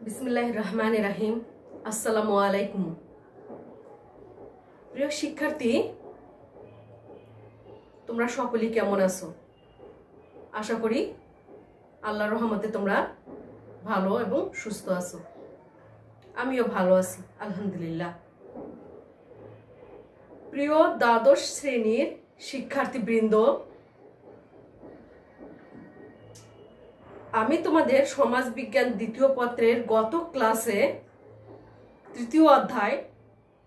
बिस्मिल्लाहिर रहमानिर रहीम। अस्सलामु आलैकुम। প্রিয় শিক্ষার্থী, তোমরা সকলেই কেমন আছো? আশা করি আল্লাহর রহমতে তোমরা ভালো এবং সুস্থ আছো। আমিও ভালো আছি আলহামদুলিল্লাহ। প্রিয় দ্বাদশ শ্রেণীর শিক্ষার্থীবৃন্দ, আমি তোমাদের সমাজবিজ্ঞান দ্বিতীয় পত্রের গত ক্লাসে তৃতীয় অধ্যায়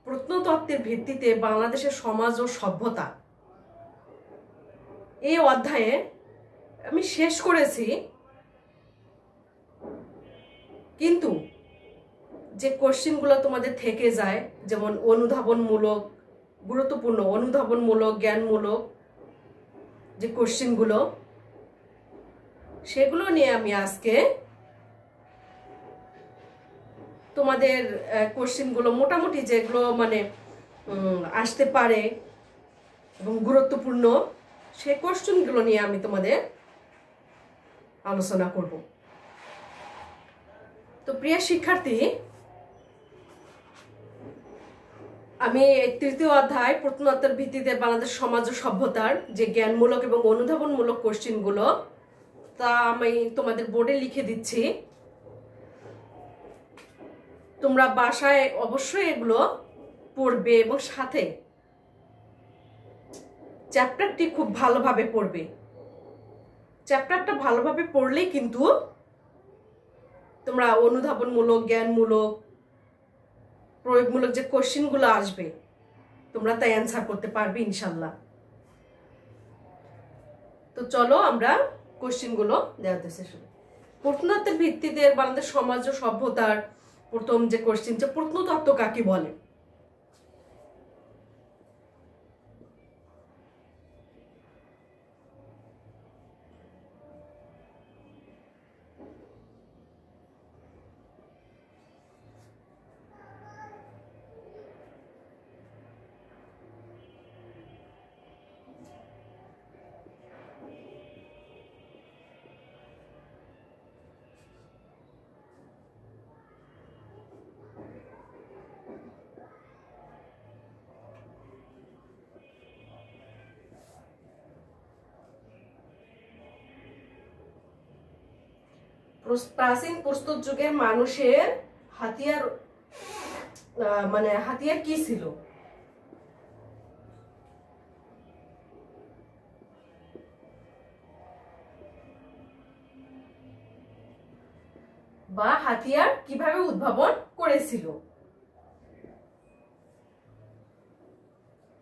প্রত্নতত্ত্বের ভিত্তিতে বাংলাদেশের সমাজ ও সভ্যতা এই অধ্যায়ে আমি শেষ করেছি, কিন্তু যে কোশ্চেনগুলো তোমাদের থেকে যায়, যেমন অনুধাবনমূলক, গুরুত্বপূর্ণ অনুধাবনমূলক, জ্ঞানমূলক যে কোশ্চেনগুলো, সেগুলো নিয়ে আমি আজকে তোমাদের কোশ্চেনগুলো মোটামুটি যেগুলো আসতে পারে এবং গুরুত্বপূর্ণ সেই কোশ্চেনগুলো নিয়ে আমি তোমাদের আলোচনা করব। তো প্রিয় শিক্ষার্থী, আমি তৃতীয় অধ্যায় প্রত্নতত্ত্বের ভিত্তিতে বাংলাদেশ সমাজ ও সভ্যতার যে জ্ঞানমূলক এবং অনুধাবনমূলক কোশ্চেনগুলো, তা আমি তোমাদের বোর্ডে লিখে দিচ্ছি। তোমরা বাসায় অবশ্যই এগুলো পড়বে এবং সাথে চ্যাপ্টারটি খুব ভালোভাবে পড়বে। চ্যাপ্টারটা ভালোভাবে পড়লেই কিন্তু তোমরা অনুধাবনমূলক, জ্ঞানমূলক, প্রয়োগমূলক যে কোশ্চেনগুলো আসবে তোমরা তাই অ্যান্সার করতে পারবে ইনশাল্লাহ। তো চলো আমরা কোশ্চেনগুলো দেওয়াতে শেষ হবে। প্রত্নতত্ত্বের ভিত্তিতে বাংলাদেশ সমাজ ও সভ্যতার প্রথম যে কোশ্চেন, যে প্রত্নতত্ত্ব কাকে বলে? প্রাচীন প্রস্তর যুগের মানুষের হাতিয়ার হাতিয়ার কি ছিল? বা হাতিয়ার কিভাবে উদ্ভাবন করেছিল?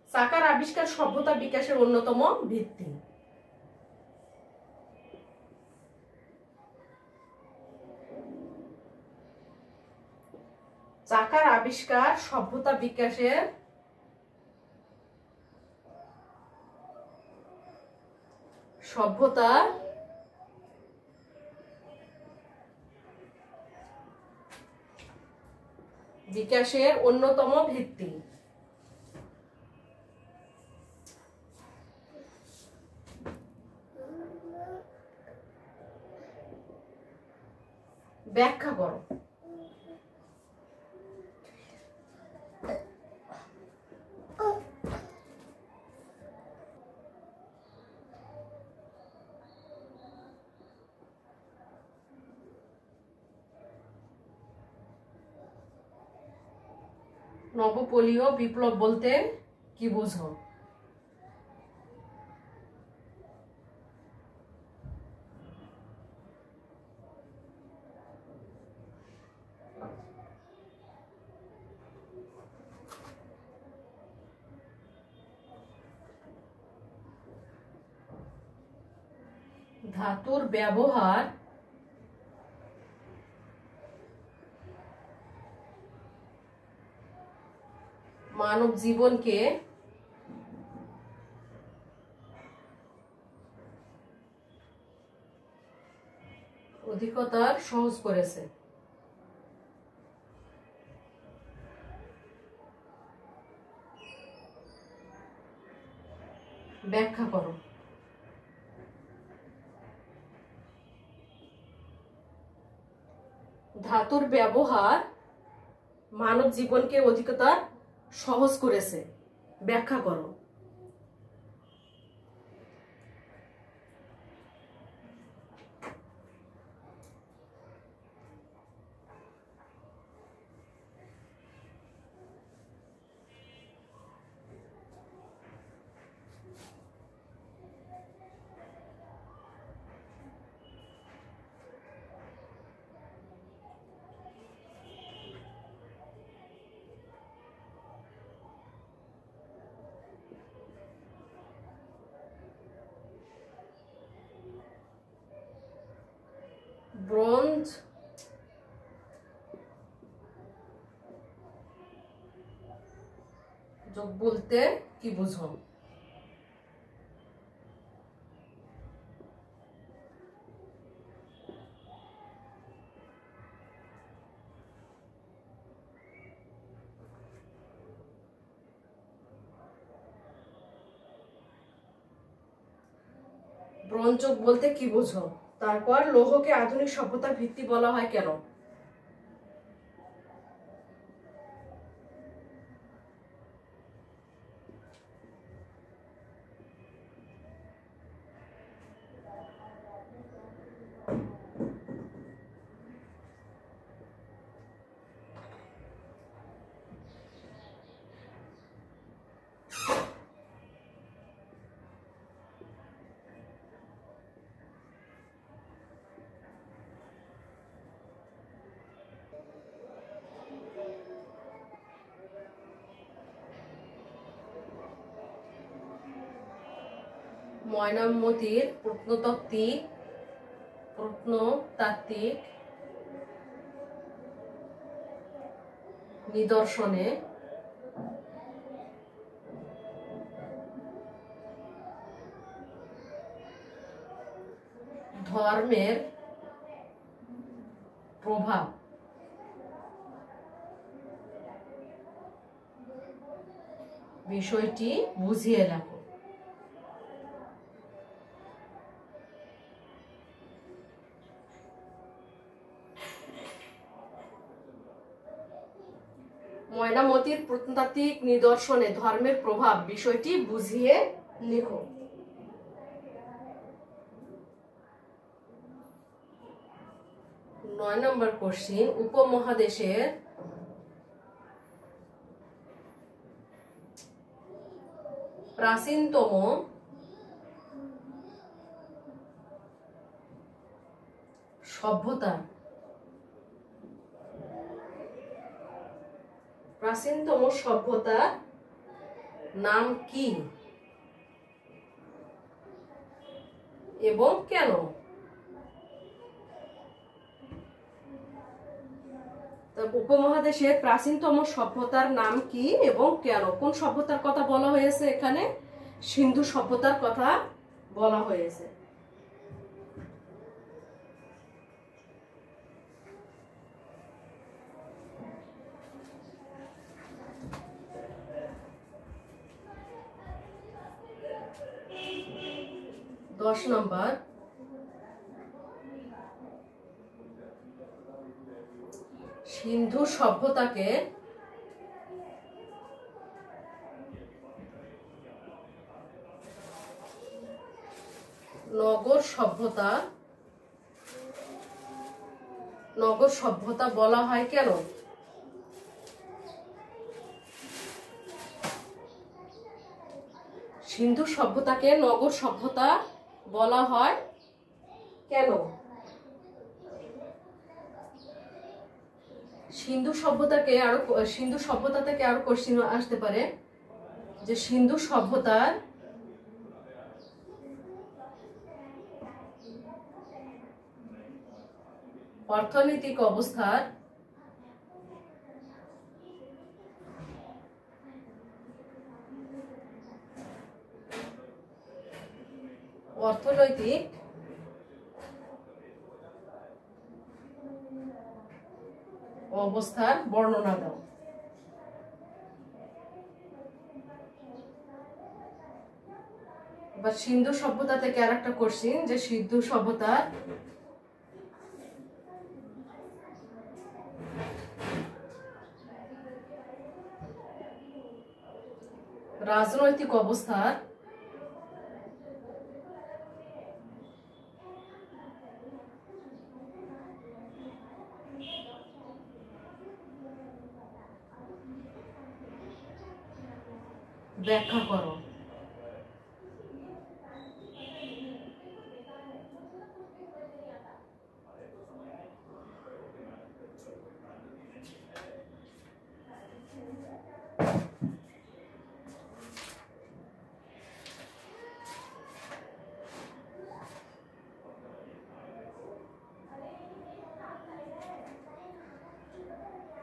চাকার আবিষ্কার সভ্যতা বিকাশের অন্যতম ভিত্তি। চাকার আবিষ্কার সভ্যতা বিকাশের অন্যতম ভিত্তি। ব্যাখ্যা করো। নবপলীয় বিপ্লব বলতে কি বোঝো? ধাতুর ব্যবহার মানব জীবনকে অধিকতর সহজ করেছে। ব্যাখ্যা করো। ধাতুর ব্যবহার মানব জীবনকে অধিকতর সহজ করেছে, ব্যাখ্যা করো। ব্রোঞ্জ যোগ বলতে কি বুঝো? ব্রোঞ্জ যোগ বলতে কি বুঝো? তারপর লৌহকে আধুনিক সভ্যতার ভিত্তি বলা হয় কেন? ময়নামতির প্রত্নতাত্ত্বিক নিদর্শনে ধর্মের প্রভাব বিষয়টি বুঝিয়ে লেখো। ময়নামতির প্রত্নতাত্ত্বিক নিদর্শনে ধর্মের প্রভাব বিষয়টি বুঝিয়ে লেখো। 9 নম্বর কোশ্চেন, উপমহাদেশের প্রাচীনতম সভ্যতার নাম কি এবং কেন? উপমহাদেশের প্রাচীনতম সভ্যতার নাম কি এবং কেন? কোন সভ্যতার কথা বলা হয়েছে এখানে? সিন্ধু সভ্যতার কথা বলা হয়েছে। দশ নম্বর, সিন্ধু সভ্যতাকে নগর সভ্যতা বলা হয় কেন? সিন্ধু সভ্যতাকে নগর সভ্যতা বলা হয় কেন? সিন্ধু সভ্যতা থেকে আরো কোশ্চেন আসতে পারে যে সিন্ধু সভ্যতার অর্থনৈতিক অবস্থার অবস্থার বর্ণনা দাও। এবার সিন্ধু সভ্যতা থেকে আর একটা কোশ্চেন যে সিন্ধু সভ্যতার রাজনৈতিক অবস্থার ব্যাখ্যা করো।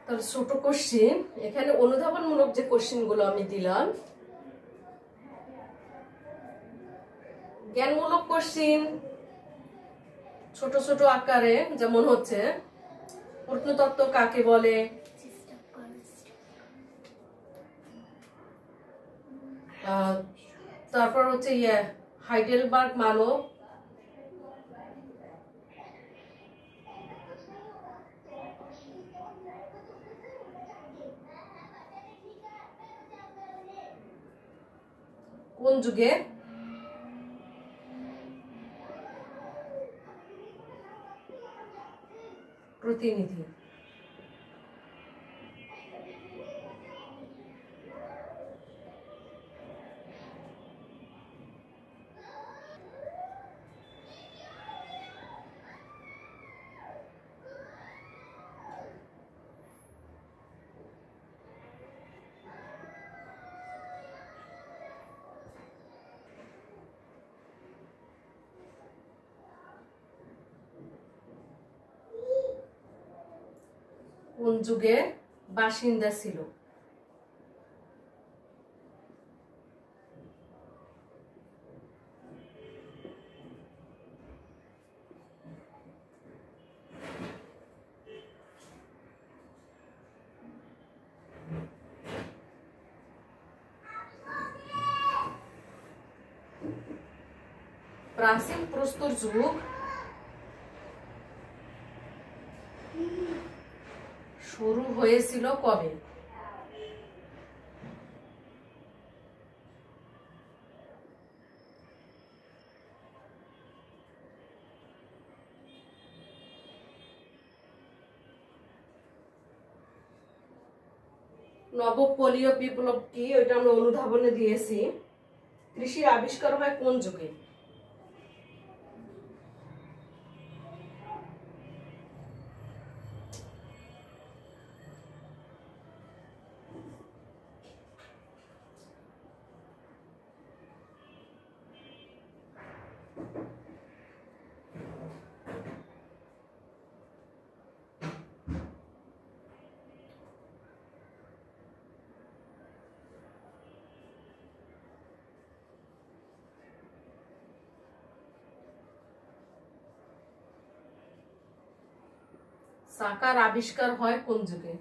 তার ছোট কোশ্চিন, এখানে অনুধাবনমূলক যে কোশ্চিন গুলো আমি দিলাম, জ্ঞানমূলক কোশ্চিন ছোট ছোট আকারে, যেমন হচ্ছে প্রত্নতত্ত্ব কাকে বলে, তারপর হচ্ছে হাইডেলবার্গ মানব, কোন যুগে প্রতিনিধি। কোন যুগে বাসিন্দা ছিল। প্রাচীন প্রস্তর যুগ শুরু হয়েছিল কবে? নবপলীয় বিপ্লব কি, ওইটা আমরা অনুধাবনে দিয়েছি। কৃষির আবিষ্কার হয় কোন যুগে? চাকার আবিষ্কার হয় কোন যুগে?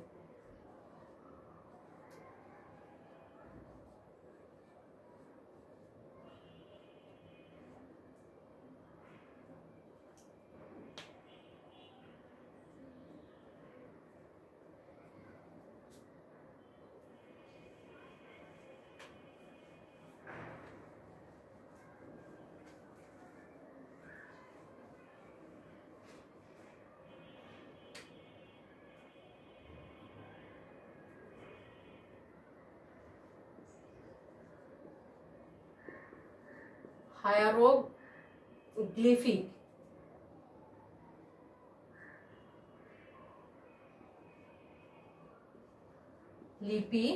হায়ারোগ্লিফিক লিপি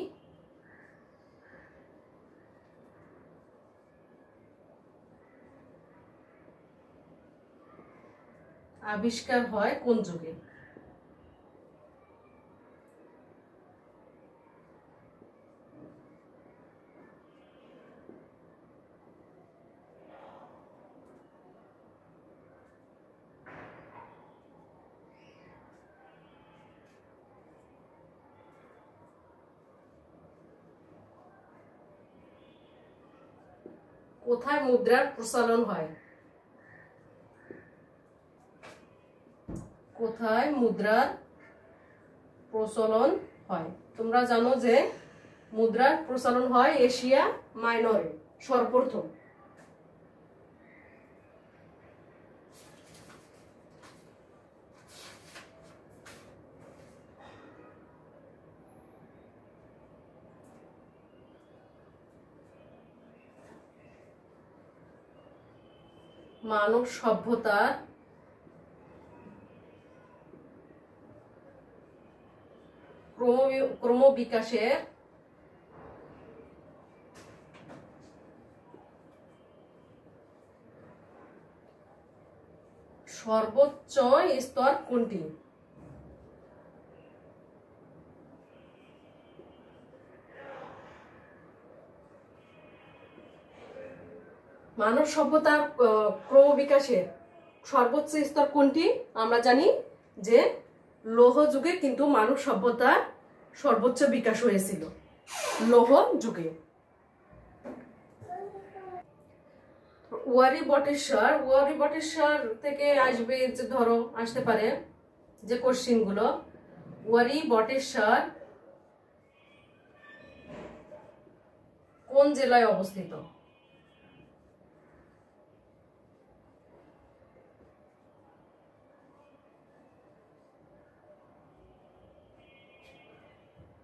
আবিষ্কার হয় কোন যুগে? কোথায় মুদ্রার প্রচলন হয়? কোথায় মুদ্রার প্রচলন হয়? তোমরা জানো যে মুদ্রার প্রচলন হয় এশিয়া মাইনরে সর্বপ্রথম। মানব সভ্যতার ক্রমবিকাশের সর্বোচ্চ স্তর কোনটি? মানব সভ্যতার ক্রমবিকাশের সর্বোচ্চ স্তর কোনটি? আমরা জানি যে লৌহ যুগে কিন্তু মানব সভ্যতার সর্বোচ্চ বিকাশ হয়েছিল, লৌহ যুগে। ওয়ারি বটেশ্বর থেকে আসবে, যে ধরো আসতে পারে যে কোশ্চিন গুলো, ওয়ারি বটেশ্বর কোন জেলায় অবস্থিত?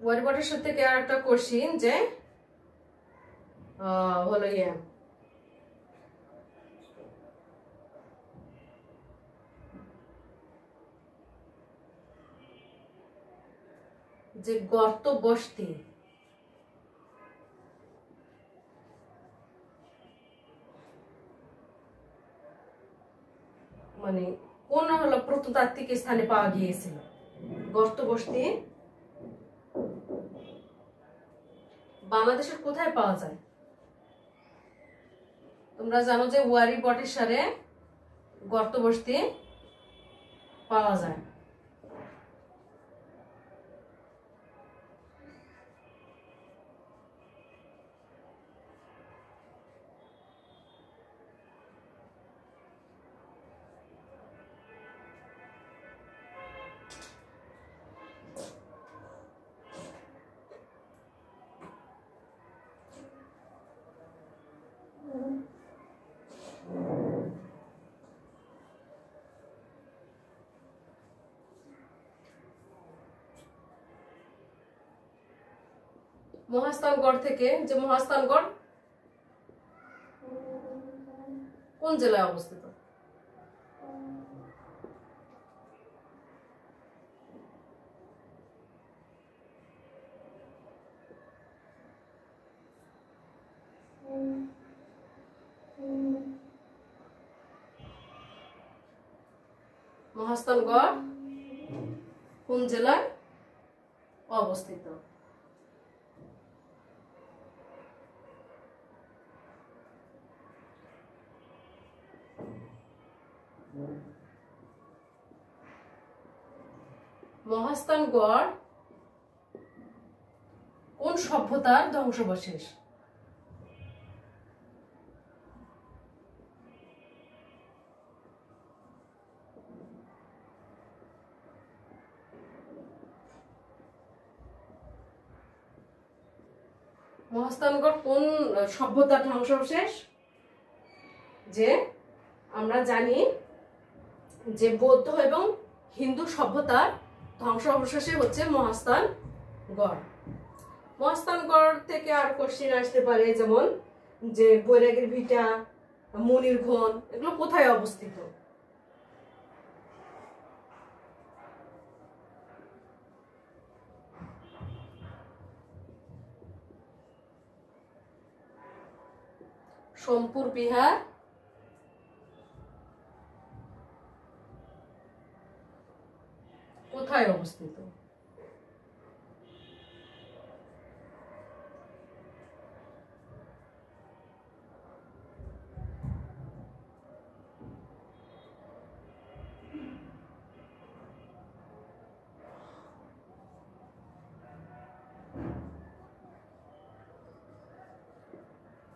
ওয়ারি বটেশ্বর থেকে আর একটা কোশ্চিন যে হলো যে গর্ত বস্তি মানে কোন হলো প্রত্নতাত্ত্বিক স্থানে পাওয়া গিয়েছিল? গর্ত বস্তি বাংলাদেশের কোথায় পাওয়া যায়? তোমরা জানো যে ওয়ারি বটেশ্বরে গর্ত বস্তি পাওয়া যায়। মহাস্থানগড় থেকে, যে মহাস্থানগড় কোন জেলায় অবস্থিত? মহাস্থানগড় কোন জেলায় অবস্থিত? মহাস্থানগড় কোন সভ্যতার ধ্বংসাবশেষ? মহাস্থানগড় কোন সভ্যতার ধ্বংসাবশেষ? যে আমরা জানি যে বৌদ্ধ এবং হিন্দু সভ্যতার ধ্বংসাবশেষে হচ্ছে মহাস্থানগড়। মহাস্থানগড় থেকে আর কোশ্চিন আসতে পারে, যেমন যে বৈরাগীর ভিটা, মনিরঘন, এগুলো কোথায় অবস্থিত? সোমপুর বিহার কোথায় অবস্থিত?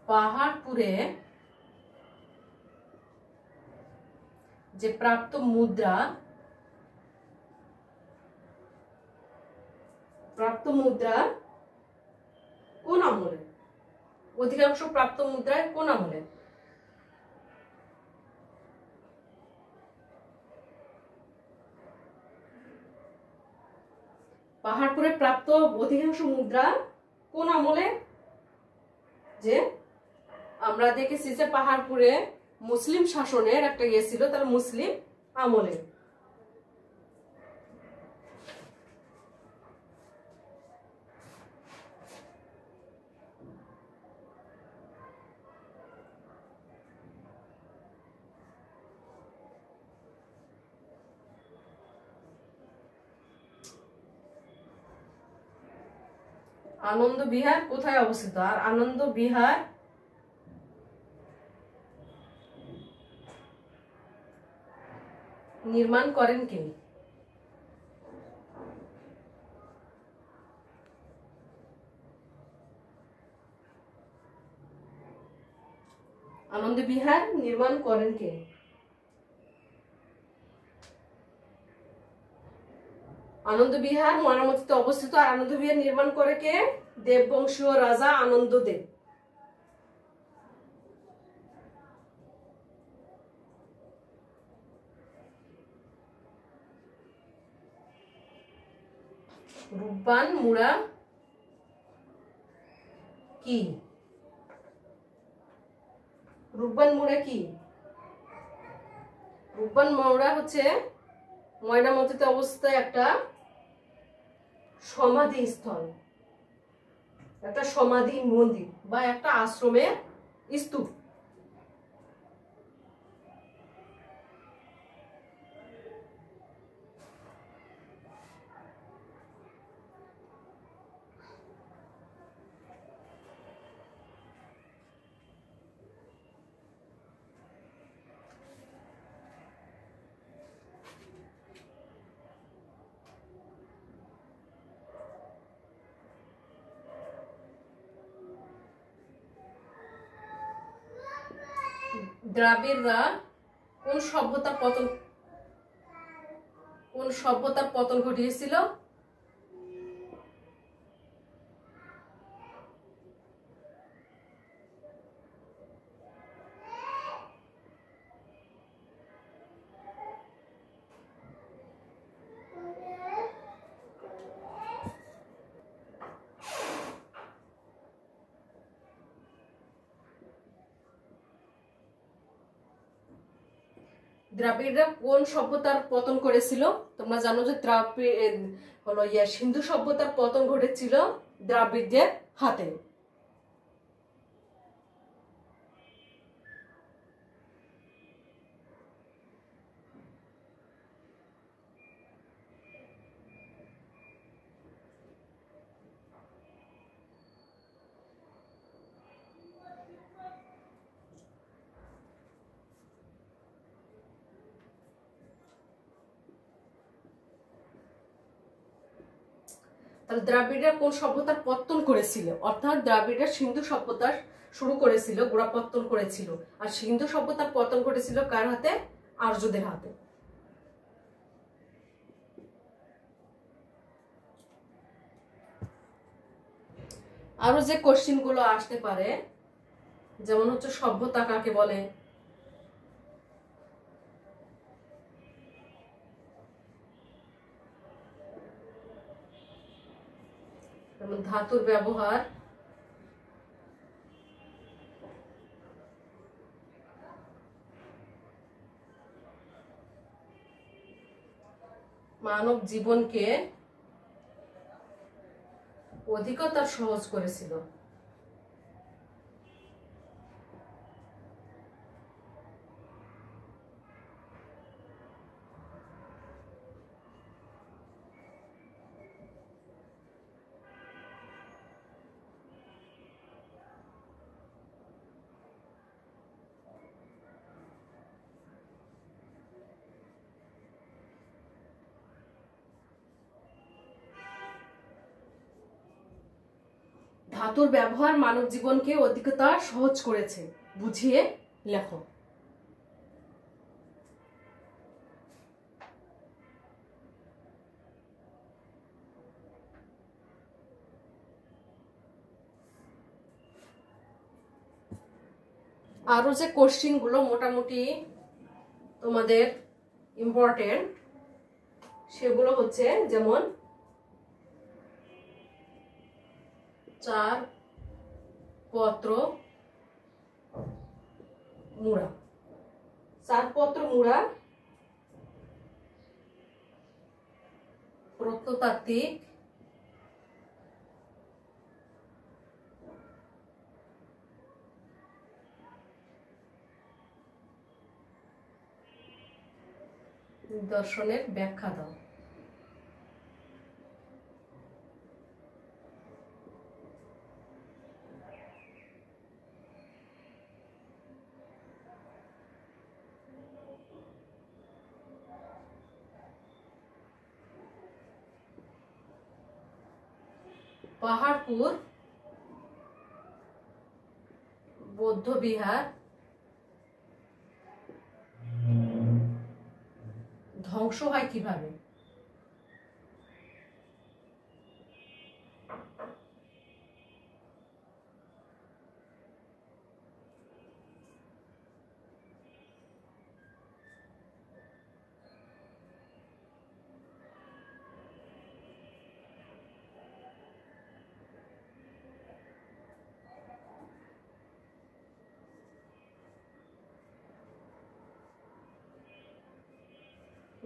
পাহাড়পুরে যে প্রাপ্ত মুদ্রা কোন আমলে? অধিকাংশ প্রাপ্ত মুদ্রায় কোন আমলে? পাহাড়পুরে প্রাপ্ত অধিকাংশ মুদ্রা কোন আমলে? যে আমরা দেখেছি যে পাহাড়পুরে মুসলিম শাসনের একটা ইয়ে ছিল, তার মুসলিম আমলে। আনন্দ বিহার কোথায় অবস্থিত? আর আনন্দ বিহার নির্মাণ করেন কে? আনন্দ বিহার নির্মাণ করেন কে? আনন্দ বিহার ময়নামতিতে অবস্থিত। আর আনন্দ বিহার নির্মাণ করে কে? দেববংশীয় রাজা আনন্দদেব। রূপবান মুড়া কি? রূপবান মুড়া কি? রূপবান মুড়া হচ্ছে ময়নামতিতে অবস্থিত একটা সমাধি স্থল, একটা সমাধি মন্দির বা একটা আশ্রমের স্তূপ। দ্রাবিড়রা কোন সভ্যতার পতন ঘটিয়েছিল? দ্রাবিড়রা কোন সভ্যতার পতন করেছিল? তোমরা জানো যে সিন্ধু সভ্যতার পতন ঘটেছিল দ্রাবিড়দের হাতে। তাহলে দ্রাবিড়রা কোন সভ্যতার পতন করেছিল? অর্থাৎ দ্রাবিড়রা সিন্ধু সভ্যতার শুরু করেছিল, গোড়াপত্তন করেছিল। আর সিন্ধু সভ্যতার পতন ঘটেছিল কার হাতে? আর্যদের হাতে। আরো যে কোশ্চিন গুলো আসতে পারে, যেমন হচ্ছে সভ্যতা কাকে বলে, যেমন ধাতুর ব্যবহার, মানব জীবনকে অধিকতর সহজ করেছিল। ধাতুর ব্যবহার মানব জীবনকে অধিকতর সহজ করেছে, বুঝিয়ে লেখো। আরো যে কোশ্চেন গুলো মোটামুটি তোমাদের ইম্পর্টেন্ট সেগুলো হচ্ছে যেমন 4 পত্র মুড়া, 4 পত্র মুড়া প্রত্নতাত্ত্বিক নিদর্শনের ব্যাখ্যা দাও। পাহাড়পুর বৌদ্ধবিহার ধ্বংস হয় কিভাবে?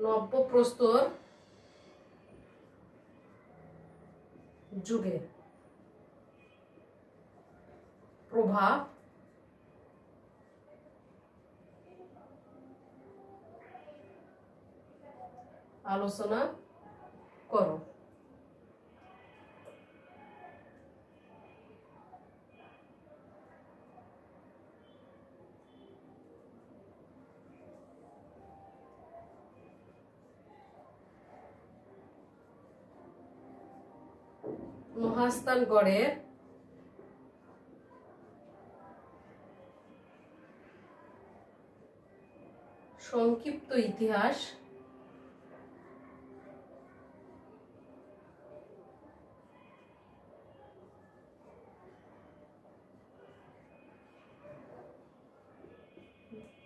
নব্যপ্রস্তর যুগে প্রভাব আলোচনা করো। মহাস্থানগড়ের সংক্ষিপ্ত ইতিহাস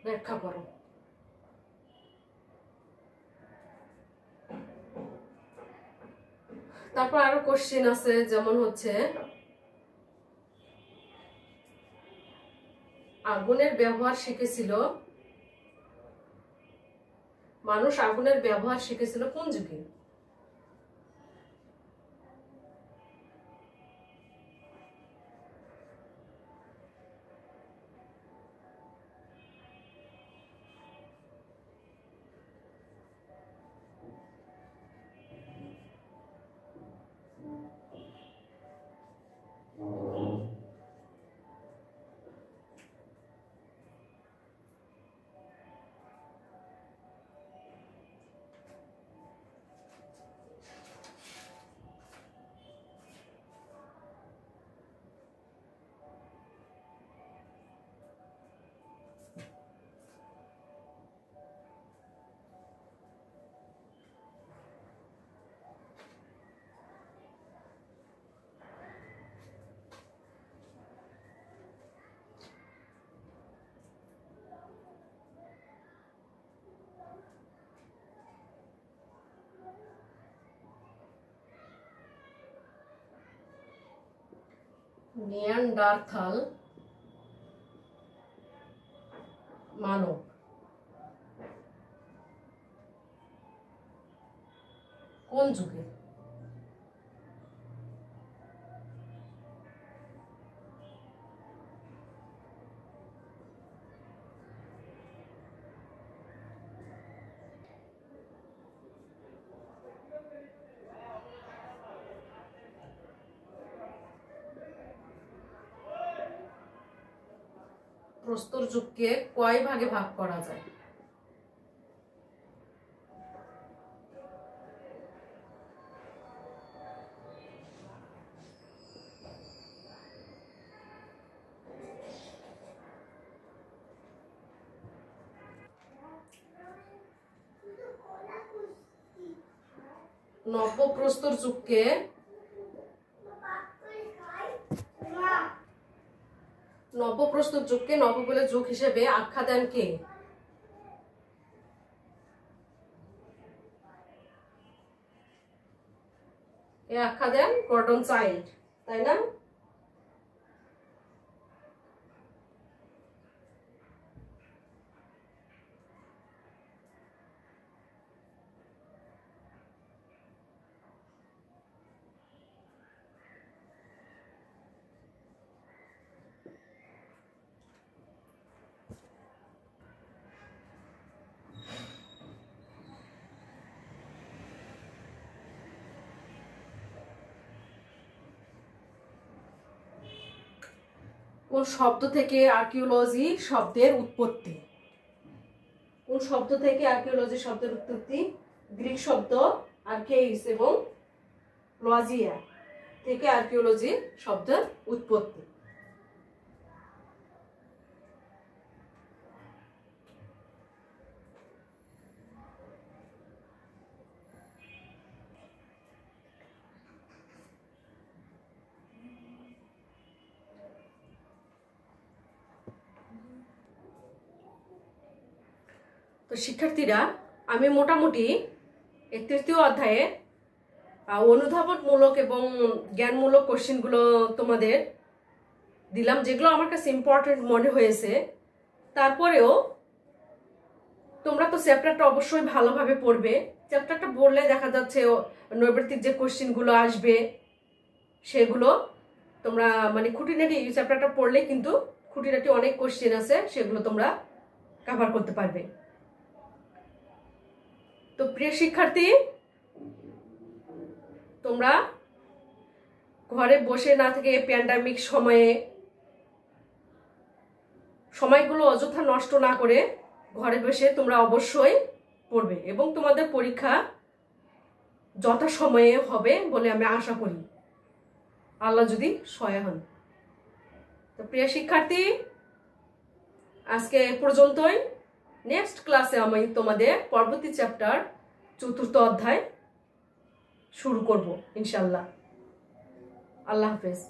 ব্যাখ্যা করো। তারপর আরো কোশ্চেন আছে যেমন হচ্ছে আগুনের ব্যবহার শিখেছিল, মানুষ আগুনের ব্যবহার শিখেছিল কোন যুগে? নিয়ান্ডারথাল মানব কোন যুগে? প্রস্তর যুগকে কয় ভাগে ভাগ করা যায়? নব্যপ্রস্তর যুগকে নব্যপ্রস্তর যুগকে নববলের যুগ হিসেবে আখ্যা দেন কে? এ আখ্যা দেন গর্ডন চাইল্ড, তাই না? কোন শব্দ থেকে আর্কিওলজি শব্দের উৎপত্তি? কোন শব্দ থেকে আর্কিওলজি শব্দের উৎপত্তি? গ্রিক শব্দ আর্কেইস এবং লজিয়া থেকে আর্কিওলজি শব্দের উৎপত্তি। তো শিক্ষার্থীরা, আমি মোটামুটি এই তৃতীয় অধ্যায়ে অনুধাবনমূলক এবং জ্ঞানমূলক কোশ্চেনগুলো তোমাদের দিলাম, যেগুলো আমার কাছে ইম্পর্টেন্ট মনে হয়েছে। তারপরেও তোমরা তো চ্যাপ্টারটা অবশ্যই ভালোভাবে পড়বে। চ্যাপ্টারটা পড়লে দেখা যাচ্ছে নৈর্ব্যক্তিক যে কোশ্চেনগুলো আসবে সেগুলো তোমরা মানে খুঁটিনাটি চ্যাপ্টারটা পড়লে কিন্তু খুঁটিনাটি অনেক কোশ্চেন আছে, সেগুলো তোমরা কভার করতে পারবে। তো প্রিয় শিক্ষার্থী, তোমরা ঘরে বসে না থেকে প্যান্ডামিক সময়গুলো অযথা নষ্ট না করে ঘরে বসে তোমরা অবশ্যই পড়বে এবং তোমাদের পরীক্ষা যথাসময়ে হবে বলে আমি আশা করি, আল্লাহ যদি সহায় হন। তো প্রিয় শিক্ষার্থী, আজকে এ পর্যন্তই। নেক্সট ক্লাসে আমি তোমাদের পরবর্তী চ্যাপ্টার 4র্থ অধ্যায় শুরু করব ইনশাল্লাহ। আল্লাহ হাফেজ।